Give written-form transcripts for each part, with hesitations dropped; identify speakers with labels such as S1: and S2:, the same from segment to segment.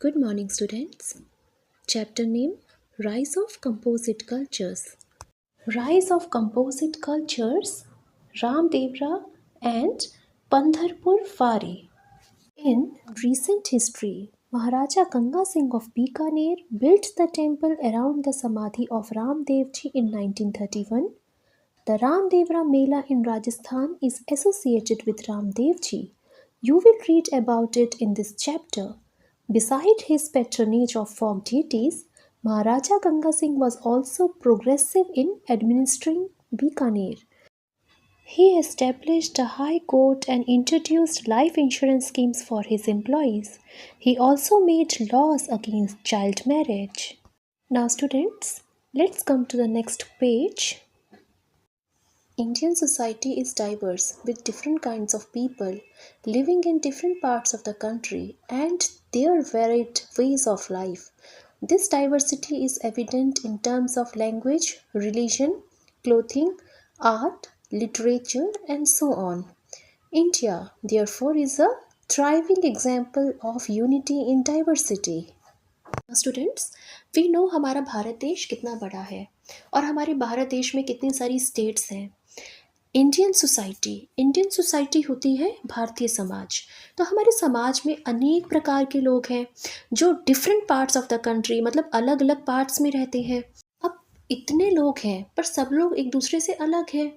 S1: Good morning, students. Chapter name Rise of Composite Cultures. Rise of Composite Cultures, Ramdevra and Pandharpur Fare. In recent history, Maharaja Ganga Singh of Bikaner built the temple around the Samadhi of Ramdev Ji in 1931. The Ramdevra Mela in Rajasthan is associated with Ramdev Ji. You will read about it in this chapter. Beside his patronage of folk deities, Maharaja Ganga Singh was also progressive in administering Bikaner. He established a high court and introduced life insurance schemes for his employees. He also made laws against child marriage. Now, students, let's come to the next page. Indian society is diverse with different kinds of people living in different parts of the country and their varied ways of life. This diversity is evident in terms of language, religion, clothing, art, literature, and so on. India, therefore, is a thriving example of unity in diversity. Students we know हमारा भारत देश कितना बड़ा है और हमारे भारत देश में कितनी सारी स्टेट्स हैं। इंडियन सोसाइटी होती है भारतीय समाज। तो हमारे समाज में अनेक प्रकार के लोग हैं जो different parts of the country मतलब अलग अलग पार्ट्स में रहते हैं। अब इतने लोग हैं पर सब लोग एक दूसरे से अलग हैं,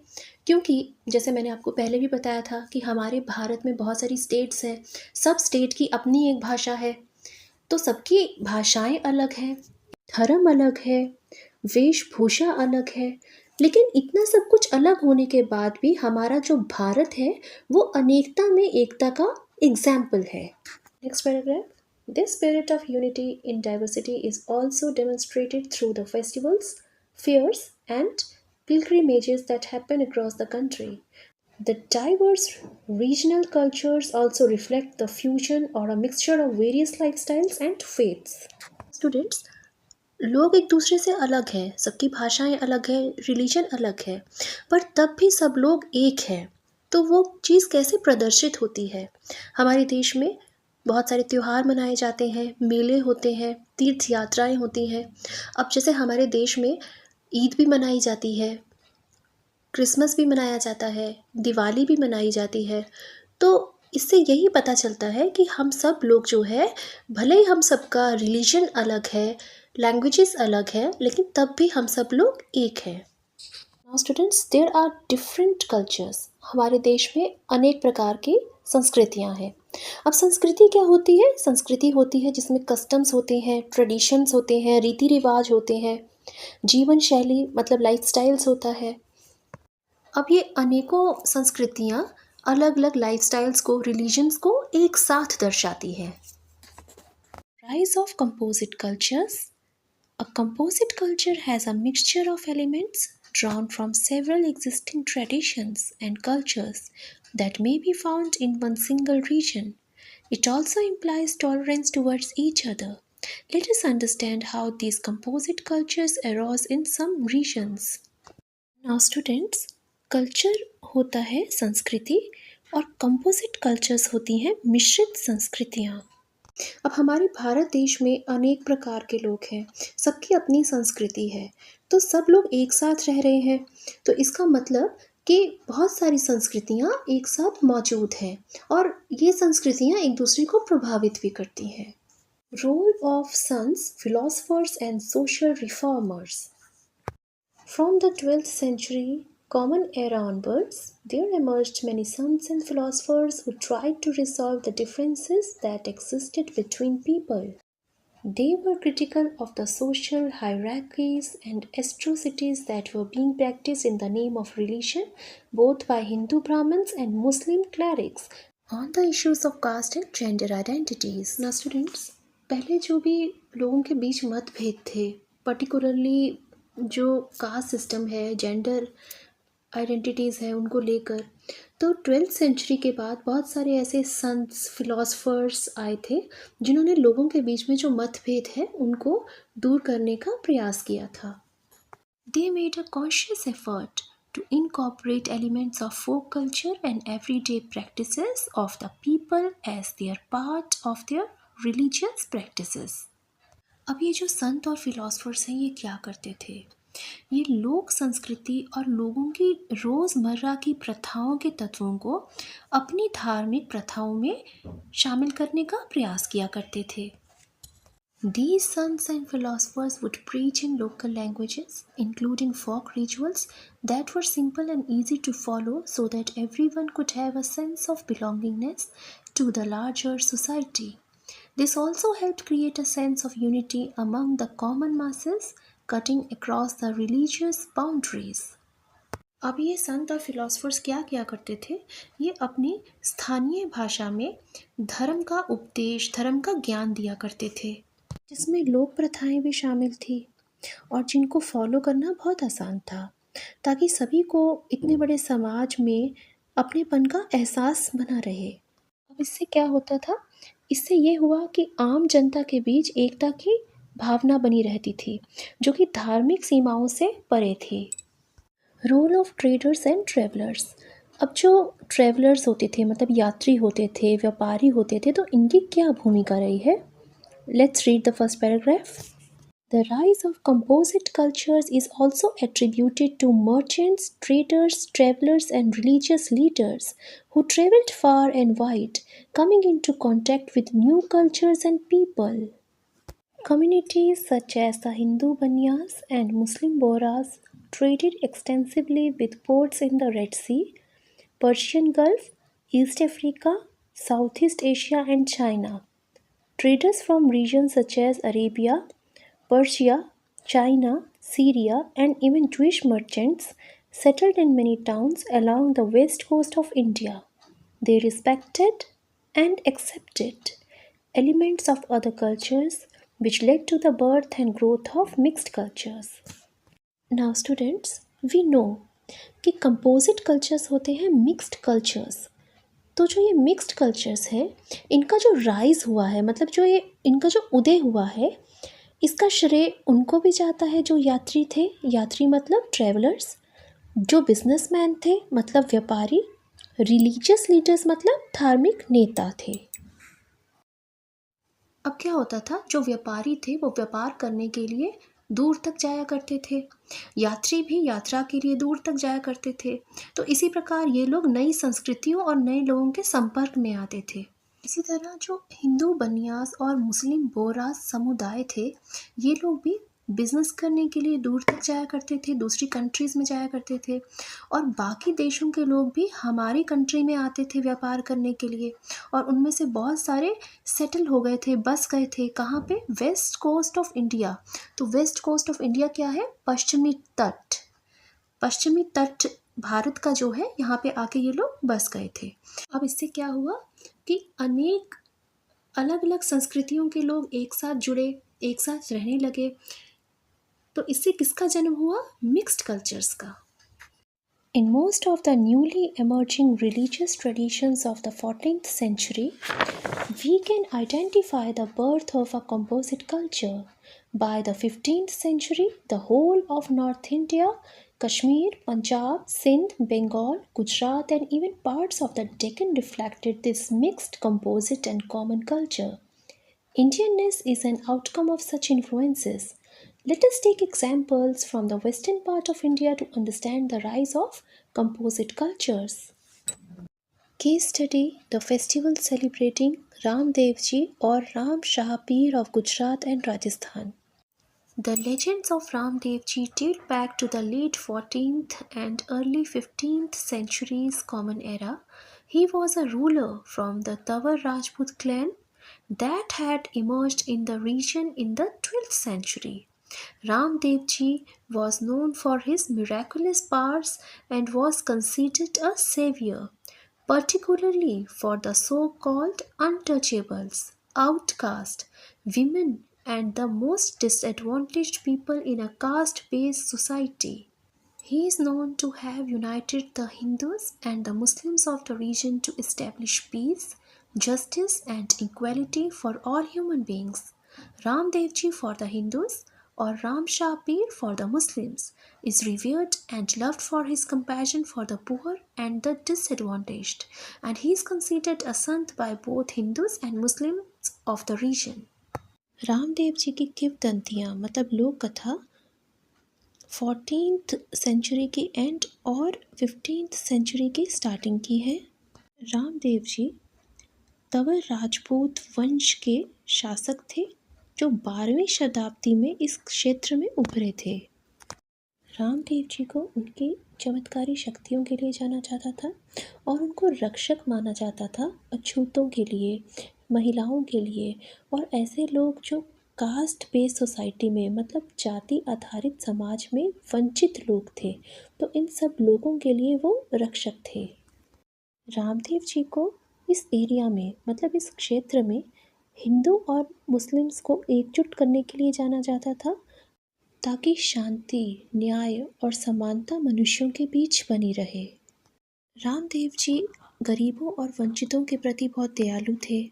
S1: क्योंकि जैसे मैंने आपको पहले भी बताया था कि हमारे भारत में बहुत सारी स्टेट्स हैं। सब स्टेट की अपनी एक भाषा है, तो सबकी भाषाएं अलग हैं, धर्म अलग है, वेशभूषा अलग है, लेकिन इतना सब कुछ अलग होने के बाद भी हमारा जो भारत है वो अनेकता में एकता का एग्जाम्पल है। Next paragraph. This spirit of unity in diversity is also demonstrated through the festivals, fairs and pilgrimages that happen across the country. The diverse regional cultures also reflect the fusion or a mixture of various lifestyles and faiths. Students, लोग एक दूसरे से अलग हैं, सबकी भाषाएं अलग है, रिलीजन अलग है, पर तब भी सब लोग एक हैं। तो वो चीज़ कैसे प्रदर्शित होती है? हमारे देश में बहुत सारे त्यौहार मनाए जाते हैं, मेले होते हैं, तीर्थ यात्राएं होती हैं। अब जैसे हमारे देश में ईद भी मनाई जाती है, क्रिसमस भी मनाया जाता है, दिवाली भी मनाई जाती है। तो इससे यही पता चलता है कि हम सब लोग जो है, भले ही हम सबका रिलीजन अलग है, लैंग्वेजेस अलग है, लेकिन तब भी हम सब लोग एक हैं। Now students, there are different cultures. हमारे देश में अनेक प्रकार की संस्कृतियां हैं। अब संस्कृति क्या होती है? संस्कृति होती है जिसमें कस्टम्स होते हैं, ट्रेडिशंस होते हैं, रीति रिवाज होते हैं, जीवन शैली मतलब लाइफ स्टाइल्स होता है। अब ये अनेकों संस्कृतियाँ अलग अलग लाइफस्टाइल्स को, रिलीजन्स को एक साथ दर्शाती हैं। Rise of composite cultures. A composite culture has a mixture of elements drawn from several existing traditions and cultures that may be found in one single region. It also implies tolerance towards each other. Let us understand how these composite cultures arose in some regions. Now students, culture होता है संस्कृति और composite cultures होती हैं मिश्रित संस्कृतियाँ। अब हमारे भारत देश में अनेक प्रकार के लोग हैं, सबकी अपनी संस्कृति है, तो सब लोग एक साथ रह रहे हैं। तो इसका मतलब कि बहुत सारी संस्कृतियाँ एक साथ मौजूद हैं और ये संस्कृतियाँ एक दूसरे को प्रभावित भी करती हैं। Role of saints, philosophers and social reformers. From the 12th century Common Era onwards, there emerged many sons and philosophers who tried to resolve the differences that existed between people. They were critical of the social hierarchies and atrocities that were being practiced in the name of religion, both by Hindu Brahmins and Muslim clerics, on the issues of caste and gender identities. Now students, पहले जो भी लोगों के बीच मतभेद थे, particularly जो caste system है, gender identities हैं उनको लेकर, तो 12th सेंचुरी के बाद बहुत सारे ऐसे संस, फिलोसफर्स आए थे जिन्होंने लोगों के बीच में जो मतभेद है उनको दूर करने का प्रयास किया था। They made a conscious effort to incorporate elements of folk culture and everyday practices of the people as their part of their religious practices. अब ये जो संत और फिलोसफर्स हैं ये क्या करते थे? ये लोक संस्कृति और लोगों की रोज़मर्रा की प्रथाओं के तत्वों को अपनी धार्मिक प्रथाओं में शामिल करने का प्रयास किया करते थे। These saints and philosophers would preach in local languages, including folk rituals that were simple and easy to follow so that everyone could have a sense of belongingness to the larger society. This also helped create a sense of unity among the common masses, cutting across the religious boundaries. अब ये संत और philosophers क्या किया करते थे? ये अपनी स्थानीय भाषा में धर्म का उपदेश, धर्म का ज्ञान दिया करते थे, जिसमें लोक प्रथाएं भी शामिल थी और जिनको फॉलो करना बहुत आसान था, ताकि सभी को इतने बड़े समाज में अपनेपन का एहसास बना रहे। अब इससे क्या होता था? इससे ये हुआ कि आम जनता के बीच एकता की भावना बनी रहती थी, जो कि धार्मिक सीमाओं से परे थी। Role of traders and travellers. अब जो ट्रेवलर्स होते थे, मतलब यात्री होते थे, व्यापारी होते थे, तो इनकी क्या भूमिका रही है? Let's read the first paragraph. The rise of composite cultures is also attributed to merchants, traders, travelers, and religious leaders who traveled far and wide, coming into contact with new cultures and people. Communities such as the Hindu Banyas and Muslim Bohras traded extensively with ports in the Red Sea, Persian Gulf, East Africa, Southeast Asia, and China. Traders from regions such as Arabia, Persia, China, Syria, and even Jewish merchants settled in many towns along the west coast of India. They respected and accepted elements of other cultures, which led to the birth and growth of mixed cultures. Now students, we know कि composite cultures होते हैं mixed cultures. तो जो ये mixed cultures है, इनका जो rise हुआ है, मतलब जो ये इनका जो उदय हुआ है, इसका श्रेय उनको भी जाता है जो यात्री थे, यात्री मतलब ट्रैवलर्स, जो बिजनेसमैन थे मतलब व्यापारी, रिलीजियस लीडर्स मतलब धार्मिक नेता थे। अब क्या होता था? जो व्यापारी थे वो व्यापार करने के लिए दूर तक जाया करते थे, यात्री भी यात्रा के लिए दूर तक जाया करते थे। तो इसी प्रकार ये लोग नई संस्कृतियों और नए लोगों के संपर्क में आते थे। इसी तरह जो हिंदू बनियास और मुस्लिम बोहरास समुदाय थे, ये लोग भी बिजनेस करने के लिए दूर तक जाया करते थे, दूसरी कंट्रीज़ में जाया करते थे, और बाकी देशों के लोग भी हमारी कंट्री में आते थे व्यापार करने के लिए, और उनमें से बहुत सारे सेटल हो गए थे, बस गए थे। कहाँ पे? West coast of India. तो वेस्ट कोस्ट ऑफ इंडिया क्या है? पश्चिमी तट। पश्चिमी तट भारत का जो है, यहाँ पे आके ये लोग बस गए थे। अब इससे क्या हुआ कि अनेक अलग अलग संस्कृतियों के लोग एक साथ जुड़े, एक साथ रहने लगे। तो इससे किसका जन्म हुआ? मिक्स्ड कल्चर्स का। In most of the newly emerging religious traditions of the 14th century, we can identify the birth of a composite culture. By the 15th century, the whole of North India, Kashmir, Punjab, Sindh, Bengal, Gujarat, and even parts of the Deccan reflected this mixed composite and common culture. Indianness is an outcome of such influences. Let us take examples from the western part of India to understand the rise of composite cultures. Case study: the festival celebrating Ram Dev Ji or Ram Shah Peer of Gujarat and Rajasthan. The legends of Ram Dev Ji date back to the late 14th and early 15th centuries Common Era. He was a ruler from the Tawar Rajput clan that had emerged in the region in the 12th century. Ram Dev Ji was known for his miraculous powers and was considered a savior, particularly for the so-called untouchables, outcast, women, and the most disadvantaged people in a caste-based society. He is known to have united the Hindus and the Muslims of the region to establish peace, justice, and equality for all human beings. Ram Dev Ji for the Hindus, or Ram Shah Peer for the Muslims, is revered and loved for his compassion for the poor and the disadvantaged, and he is considered a sant by both Hindus and Muslims of the region. Ramdev ji की किंवदंतियाँ मतलब लोक कथा 14th century की and और 15th century की starting की है। रामदेव जी तंवर राजपूत वंश के शासक थे जो 12वीं शताब्दी में इस क्षेत्र में उभरे थे। रामदेव जी को उनकी चमत्कारी शक्तियों के लिए जाना जाता था और उनको रक्षक माना जाता था अछूतों के लिए, महिलाओं के लिए और ऐसे लोग जो कास्ट बेस्ड सोसाइटी में मतलब जाति आधारित समाज में वंचित लोग थे, तो इन सब लोगों के लिए वो रक्षक थे। रामदेव जी को इस एरिया में मतलब इस क्षेत्र में हिंदू और मुस्लिम्स को एकजुट करने के लिए जाना जाता था ताकि शांति, न्याय और समानता मनुष्यों के बीच बनी रहे। रामदेव जी गरीबों और वंचितों के प्रति बहुत दयालु थे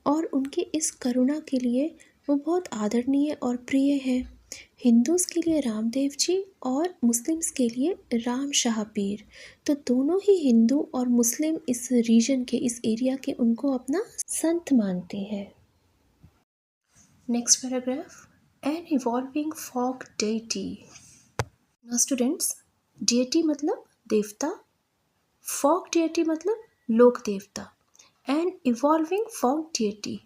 S1: और उनकी इस करुणा के लिए वो बहुत आदरणीय और प्रिय हैं। हिंदूज़ के लिए रामदेव जी और मुस्लिम्स के लिए राम शाह पीर, तो दोनों ही हिंदू और मुस्लिम इस रीजन के, इस एरिया के उनको अपना संत मानते हैं। Next paragraph, an evolving folk deity. Now students, deity मतलब देवता, फॉक deity मतलब लोक देवता, and evolving folk deity.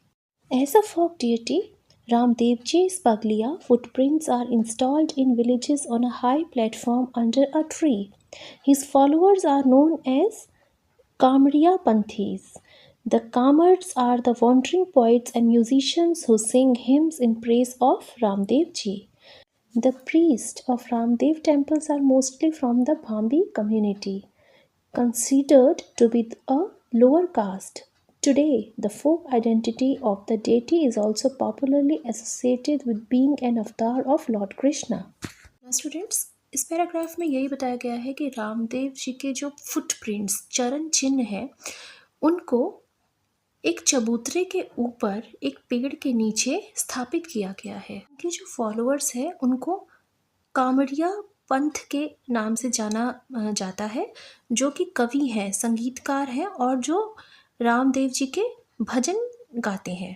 S1: As a folk deity, Ramdevji's Paglia footprints are installed in villages on a high platform under a tree. His followers are known as Kamriya Panthis. The Kamars are the wandering poets and musicians who sing hymns in praise of Ramdev Ji. The priests of Ramdev temples are mostly from the Bhambi community, considered to be a lower caste. Today, the folk identity of the deity is also popularly associated with being an avatar of Lord Krishna. Now students, इस paragraph में यही बताया गया है कि रामदेव जी के जो footprints, चरण चिन्ह हैं, उनको एक चबूतरे के ऊपर एक पेड़ के नीचे स्थापित किया गया है। उनके जो फॉलोअर्स हैं उनको कामरिया पंथ के नाम से जाना जाता है, जो कि कवि हैं, संगीतकार हैं और जो रामदेव जी के भजन गाते हैं।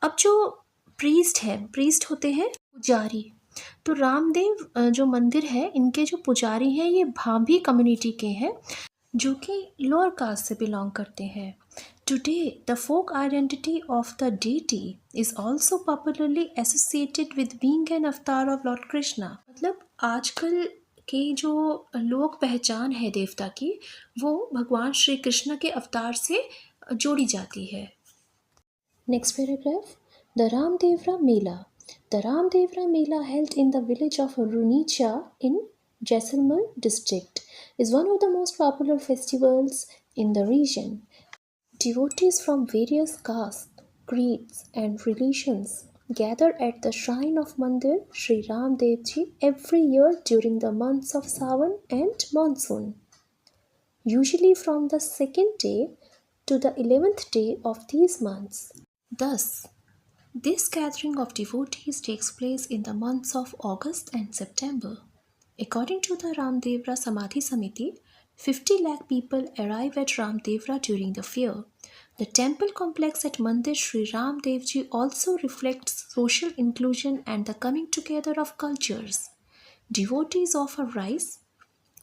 S1: अब जो प्रीस्ट होते हैं पुजारी, तो रामदेव जो मंदिर है इनके जो पुजारी हैं ये भाभी कम्युनिटी के हैं जो कि लोअर कास्ट से बिलोंग करते हैं। Today, the folk identity of the deity is also popularly associated with being an avatar of Lord Krishna. मतलब आजकल के जो लोक पहचान है देवता की, वो भगवान श्री कृष्ण के अवतार से जोड़ी जाती है। Next paragraph, the Ramdevra Mela. The Ramdevra Mela held in the village of Runicha in Jaisalmer district is one of the most popular festivals in the region. Devotees from various castes, creeds and religions gather at the shrine of Mandir Sri Ram Dev Ji every year during the months of Sawan and monsoon, usually from the 2nd day to the 11th day of these months. Thus, this gathering of devotees takes place in the months of August and September. According to the Ramdevra Samadhi Samiti, 50 lakh people arrive at Ramdevra during the fair. The temple complex at Mandir Sri Ram Dev Ji also reflects social inclusion and the coming together of cultures. Devotees offer rice,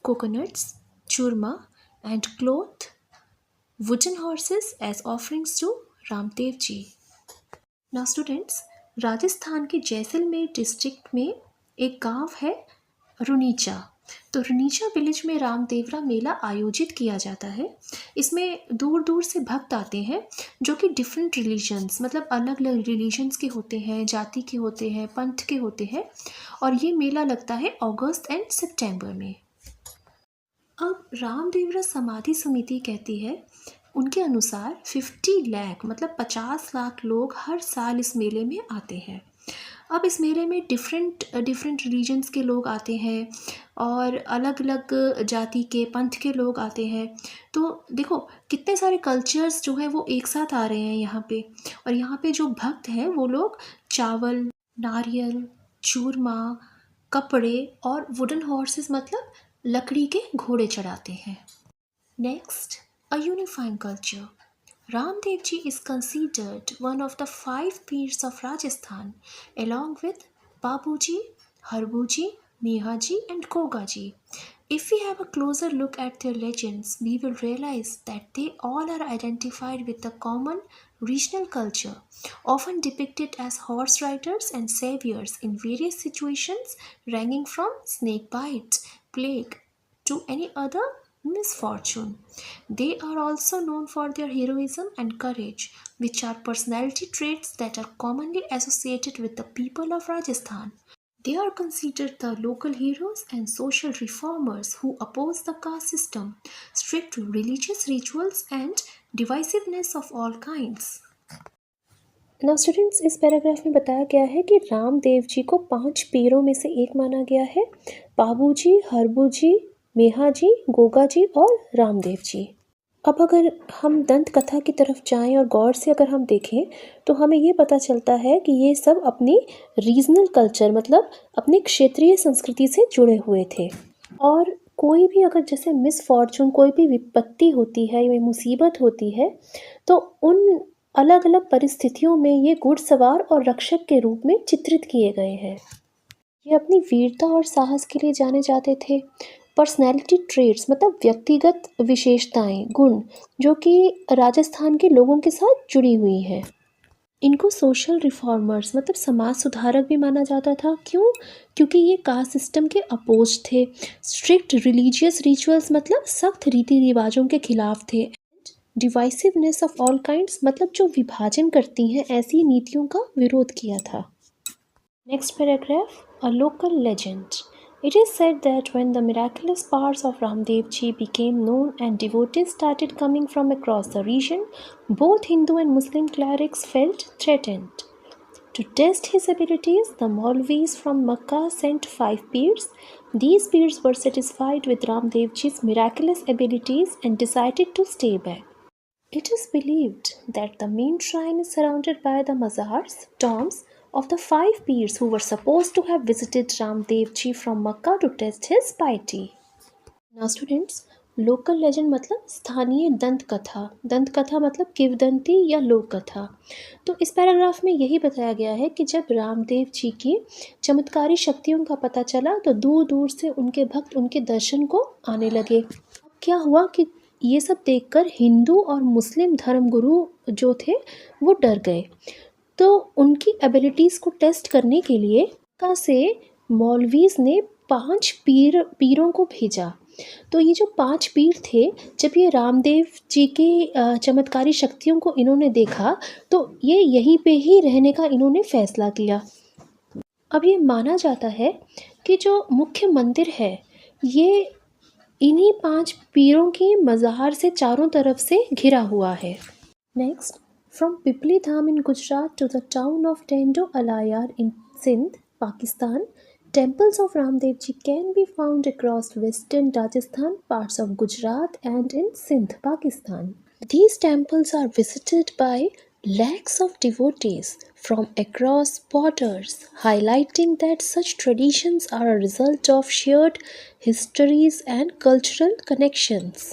S1: coconuts, churma, and cloth wooden horses as offerings to Ramdev Ji. Now students, Rajasthan के Jaisalmer district में एक गांव है रुनीचा, तो रुनीचा village में रामदेवरा मेला आयोजित किया जाता है। इसमें दूर दूर से भक्त आते हैं जो कि डिफरेंट रिलीजन्स मतलब अलग अलग रिलीजन्स के होते हैं, जाति के होते हैं, पंथ के होते हैं, और ये मेला लगता है अगस्त एंड सितंबर में। अब रामदेवरा समाधि समिति कहती है, उनके अनुसार 50 लाख मतलब 50 लाख लोग हर साल इस मेले में आते हैं। अब इस मेले में डिफरेंट रिलीजन्स के लोग आते हैं और अलग अलग जाति के, पंथ के लोग आते हैं। तो देखो कितने सारे कल्चर्स जो है वो एक साथ आ रहे हैं यहाँ पे, और यहाँ पे जो भक्त हैं वो लोग चावल, नारियल, चूरमा, कपड़े और वुडन हॉर्सेस मतलब लकड़ी के घोड़े चढ़ाते हैं। Next, a unifying culture. Ramdev ji is considered one of the five peers of Rajasthan, along with Babuji, Harbuji, Nehaji, and Kogaji. If we have a closer look at their legends, we will realize that they all are identified with a common regional culture, often depicted as horse riders and saviors in various situations, ranging from snake bites, plague, to any other misfortune. They are also known for their heroism and courage, which are personality traits that are commonly associated with the people of Rajasthan. They are considered the local heroes and social reformers who oppose the caste system, strict religious rituals, and divisiveness of all kinds. Now students, इस paragraph में बताया गया है कि रामदेव जी को 5 पीरों में से एक माना गया है। बाबूजी, हरबूजी, मेहाजी, गोगाजी और रामदेव जी। अब अगर हम दंत कथा की तरफ जाएं और गौर से अगर हम देखें तो हमें ये पता चलता है कि ये सब अपनी रीजनल कल्चर मतलब अपनी क्षेत्रीय संस्कृति से जुड़े हुए थे। और कोई भी अगर जैसे मिसफॉर्चून, कोई भी विपत्ति होती है या मुसीबत होती है, तो उन अलग अलग परिस्थितियों में ये घुड़सवार और रक्षक के रूप में चित्रित किए गए हैं। ये अपनी वीरता और साहस के लिए जाने जाते थे। पर्सनैलिटी ट्रेट्स मतलब व्यक्तिगत विशेषताएं, गुण जो कि राजस्थान के लोगों के साथ जुड़ी हुई हैं। इनको सोशल रिफॉर्मर्स मतलब समाज सुधारक भी माना जाता था। क्यों? क्योंकि ये कास्ट सिस्टम के अपोज थे। स्ट्रिक्ट रिलीजियस रिचुअल्स मतलब सख्त रीति रिवाजों के खिलाफ थे। डिवाइसिवनेस ऑफ ऑल काइंड्स मतलब जो विभाजन करती हैं ऐसी नीतियों का विरोध किया था। Next paragraph, a local legend. It is said that when the miraculous powers of Ramdev Ji became known and devotees started coming from across the region, both Hindu and Muslim clerics felt threatened. To test his abilities, the Maulvis from Makkah sent 5 peers. These peers were satisfied with Ramdev Ji's miraculous abilities and decided to stay back. It is believed that the main shrine is surrounded by the mazars, tombs, of the 5 peers who were supposed to have visited Ramdev Ji from Makkah to test his piety. Now students, local legend मतलब स्थानीय दंत कथा मतलब किवदंती या लोक कथा। तो इस पैराग्राफ में यही बताया गया है कि जब रामदेव जी की चमत्कारी शक्तियों का पता चला तो दूर दूर से उनके भक्त उनके दर्शन को आने लगे। क्या हुआ कि ये सब देखकर हिंदू और मुस्लिम धर्मगुरु जो थे वो डर गए। तो उनकी एबिलिटीज़ को टेस्ट करने के लिए मक्का से मौलवीज़ ने 5 पीरों को भेजा। तो ये जो 5 पीर थे, जब ये रामदेव जी की चमत्कारी शक्तियों को इन्होंने देखा तो ये यहीं पे ही रहने का इन्होंने फैसला किया। अब ये माना जाता है कि जो मुख्य मंदिर है ये इन्हीं 5 पीरों की मज़ार से चारों तरफ से घिरा हुआ है। Next, from Pipli Dham in Gujarat to the town of Tendo Alayar in Sindh, Pakistan, temples of Ramdev Ji can be found across western Rajasthan, parts of Gujarat and in Sindh, Pakistan. These temples are visited by lakhs of devotees from across borders, highlighting that such traditions are a result of shared histories and cultural connections.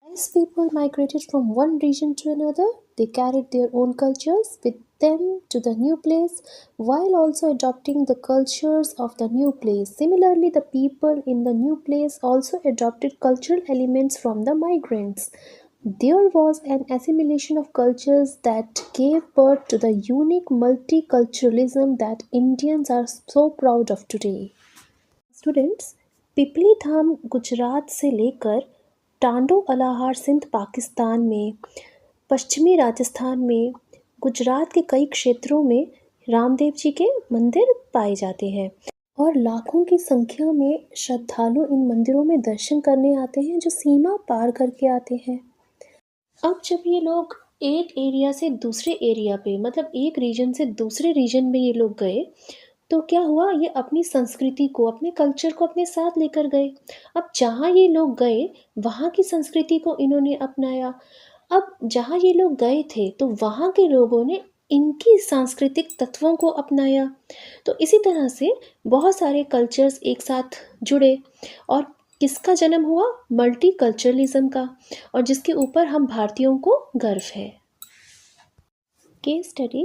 S1: As people migrated from one region to another, they carried their own cultures with them to the new place while also adopting the cultures of the new place. Similarly, the people in the new place also adopted cultural elements from the migrants. There was an assimilation of cultures that gave birth to the unique multiculturalism that Indians are so proud of today. Students, पिपली धाम गुजरात से लेकर टांडो अलाहार सिंध पाकिस्तान में, पश्चिमी राजस्थान में, गुजरात के कई क्षेत्रों में रामदेव जी के मंदिर पाए जाते हैं और लाखों की संख्या में श्रद्धालु इन मंदिरों में दर्शन करने आते हैं जो सीमा पार करके आते हैं। अब जब ये लोग एक एरिया से दूसरे एरिया पे मतलब एक रीजन से दूसरे रीजन में ये लोग गए तो क्या हुआ, ये अपनी संस्कृति को, अपने कल्चर को अपने साथ लेकर गए। अब जहाँ ये लोग गए वहाँ की संस्कृति को इन्होंने अपनाया। अब जहाँ ये लोग गए थे तो वहाँ के लोगों ने इनकी सांस्कृतिक तत्वों को अपनाया। तो इसी तरह से बहुत सारे कल्चर्स एक साथ जुड़े और किसका जन्म हुआ, मल्टीकल्चरलिज्म का, और जिसके ऊपर हम भारतीयों को गर्व है। Case study: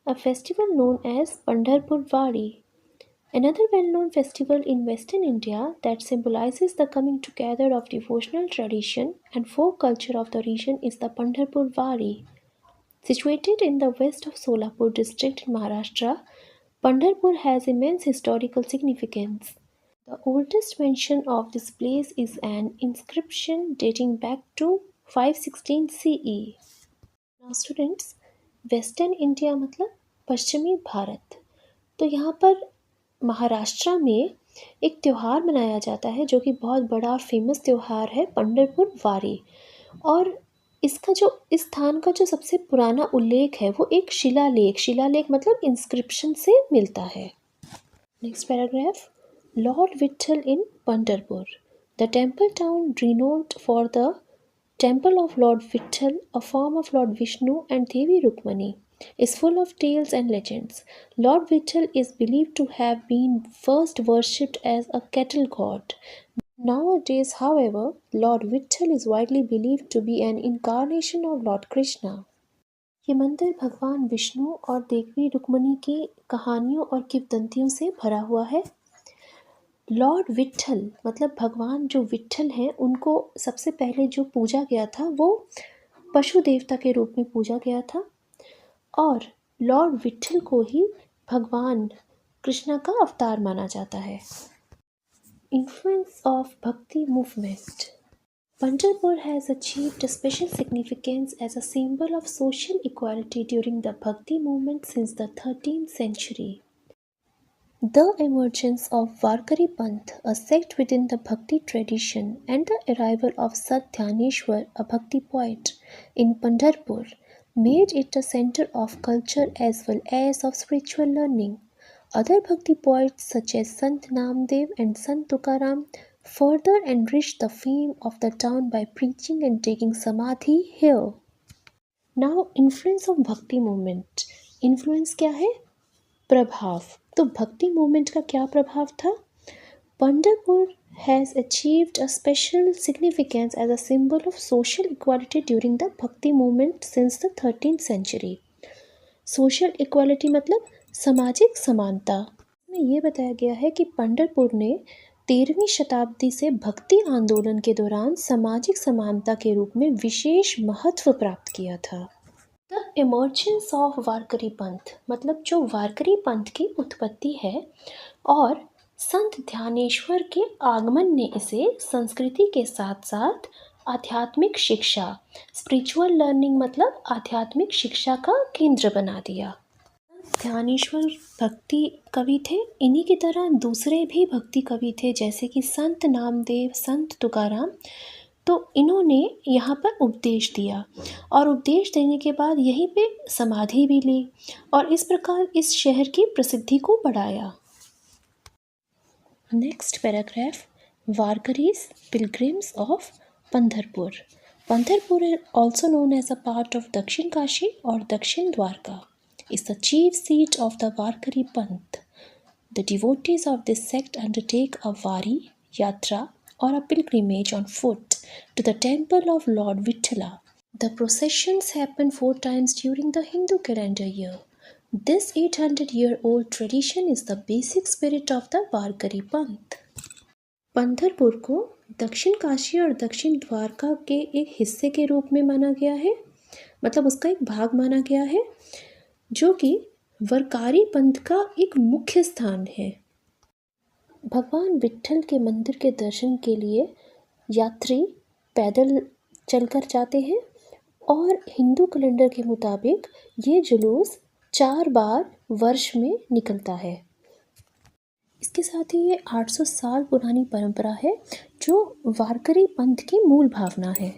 S1: a festival known as Pandharpur Wari. Another well-known festival in Western India that symbolizes the coming together of devotional tradition and folk culture of the region is the Pandharpur Wari. Situated in the west of Solapur district in Maharashtra, Pandharpur has immense historical significance. The oldest mention of this place is an inscription dating back to 516 CE. Now students, western India मतलब पश्चिमी भारत। तो यहाँ पर महाराष्ट्र में एक त्यौहार मनाया जाता है जो कि बहुत बड़ा फेमस त्यौहार है, पंढरपुर वारी। और इसका जो इस स्थान का जो सबसे पुराना उल्लेख है वो एक शिलालेख मतलब इंस्क्रिप्शन से मिलता है। Next paragraph: Lord Vitthal in Pandharpur. The temple town renowned for the temple of Lord Vitthal, a form of Lord Vishnu and Devi Rukmani, is full of tales and legends. Lord Vitthal is believed to have been first worshipped as a cattle god. Nowadays, however, Lord Vitthal is widely believed to be an incarnation of Lord Krishna. ये मंदिर भगवान विष्णु और देवी रुक्मणी की कहानियों और किंवदंतियों से भरा हुआ है। लॉर्ड विठल मतलब भगवान जो विठल हैं उनको सबसे पहले जो पूजा गया था वो पशु देवता के रूप में पूजा गया था और लॉर्ड विठल को ही भगवान कृष्णा का अवतार माना जाता है। इन्फ्लुएंस ऑफ भक्ति movement: Pandharpur has achieved a special significance as a symbol of social equality during the Bhakti movement since the 13th century. The emergence of Varkari Panth, a sect within the Bhakti tradition, and the arrival of Sant Dhyaneshwar, a Bhakti poet, in Pandharpur made it a center of culture as well as of spiritual learning. Other Bhakti poets such as Sant Namdev and Sant Tukaram further enriched the fame of the town by preaching and taking samadhi here. Now, influence of Bhakti movement. Influence क्या है? प्रभाव। तो भक्ति movement का क्या प्रभाव था? Pandharpur has achieved a special significance as a symbol of social equality during the bhakti movement since the 13th century. Social equality मतलब सामाजिक समानता। में ये बताया गया है कि पंढरपुर ने 13वीं शताब्दी से भक्ति आंदोलन के दौरान सामाजिक समानता के रूप में विशेष महत्व प्राप्त किया था। द इमर्जेंस ऑफ वारकरी पंथ मतलब जो वारकरी पंथ की उत्पत्ति है और संत ध्यानेश्वर के आगमन ने इसे संस्कृति के साथ साथ आध्यात्मिक शिक्षा स्पिरिचुअल लर्निंग मतलब आध्यात्मिक शिक्षा का केंद्र बना दिया। ध्यानेश्वर भक्ति कवि थे। इन्हीं की तरह दूसरे भी भक्ति कवि थे जैसे कि संत नामदेव, संत तुकाराम। तो इन्होंने यहाँ पर उपदेश दिया और उपदेश देने के बाद यहीं पे समाधि भी ली और इस प्रकार इस शहर की प्रसिद्धि को बढ़ाया। Next paragraph: Warkaris pilgrims of Pandharpur. Pandharpur is also known as a part of Dakshin Kashi or Dakshin Dwarka. Is the chief seat of the Varkari Panth. The devotees of this sect undertake a Vari, Yatra or a pilgrimage on foot to the temple of Lord Vitthala. The processions happen 4 times during the Hindu calendar year. This 800-year-old tradition is the basic spirit of the Varkari Panth. Pandharpur को दक्षिण काशी और दक्षिण द्वारका के एक हिस्से के रूप में माना गया है मतलब उसका एक भाग माना गया है जो कि वरकारी पंथ का एक मुख्य स्थान है। भगवान विट्ठल के मंदिर के दर्शन के लिए यात्री पैदल चलकर जाते हैं और हिंदू कैलेंडर के मुताबिक ये जुलूस 4 बार वर्ष में निकलता है। इसके साथ ही ये 800 साल पुरानी परंपरा है जो वारकरी पंथ की मूल भावना है।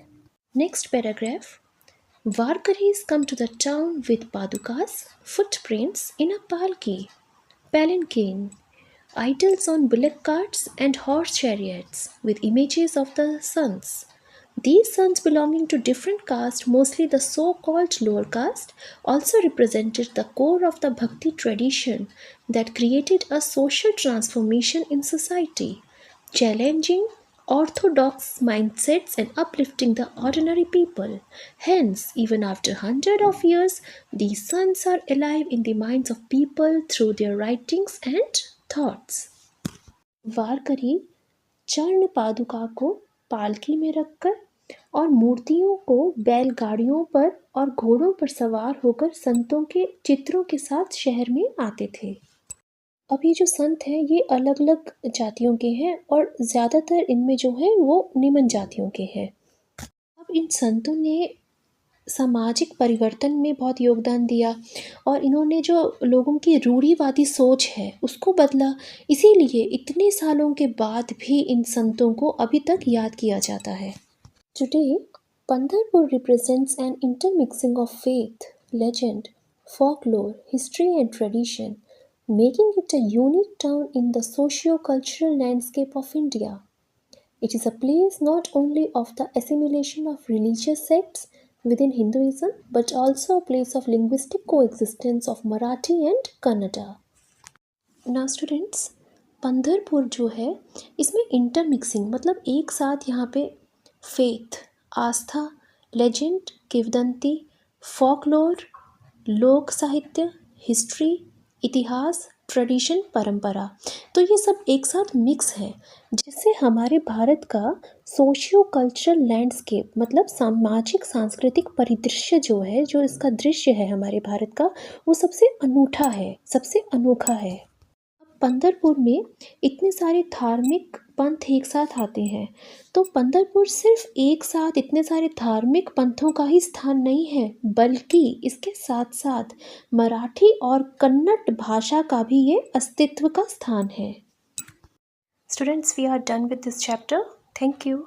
S1: Next paragraph: Varkaris come to the town with padukas, footprints in a palki, palanquin, idols on bullock carts and horse chariots with images of the sons. These sons belonging to different castes, mostly the so-called lower caste, also represented the core of the bhakti tradition that created a social transformation in society, challenging orthodox mindsets and uplifting the ordinary people. Hence, even after hundreds of years, these sons are alive in the minds of people through their writings and thoughts. वारकरी चरण पादुका को पालकी में रखकर और मूर्तियों को बैलगाड़ियों पर और घोड़ों पर सवार होकर संतों के चित्रों के साथ शहर में आते थे। अब ये जो संत हैं ये अलग अलग जातियों के हैं और ज़्यादातर इनमें जो है वो निम्न जातियों के हैं। अब इन संतों ने सामाजिक परिवर्तन में बहुत योगदान दिया और इन्होंने जो लोगों की रूढ़िवादी सोच है उसको बदला। इसीलिए इतने सालों के बाद भी इन संतों को अभी तक याद किया जाता है। Today Pandharpur represents an intermixing of faith, legend, folklore, history and tradition, making it a unique town in the socio-cultural landscape of India. It is a place not only of the assimilation of religious sects within Hinduism but also a place of linguistic coexistence of Marathi and Kannada. Now students, Pandharpur जो है इसमें intermixing मतलब एक साथ यहाँ पे faith, आस्था, legend, किंवदंती, folklore, लोक साहित्य, हिस्ट्री, इतिहास, ट्रेडिशन, परंपरा, तो ये सब एक साथ मिक्स है जिससे हमारे भारत का सोशियो कल्चरल लैंडस्केप मतलब सामाजिक सांस्कृतिक परिदृश्य जो है, जो इसका दृश्य है हमारे भारत का, वो सबसे अनूठा है, सबसे अनोखा है। पंढरपुर में इतने सारे धार्मिक पंथ एक साथ आते हैं, तो पंढरपुर सिर्फ एक साथ इतने सारे धार्मिक पंथों का ही स्थान नहीं है, बल्कि इसके साथ साथ मराठी और कन्नड़ भाषा का भी ये अस्तित्व का स्थान है। Students, we are done with this chapter. Thank you.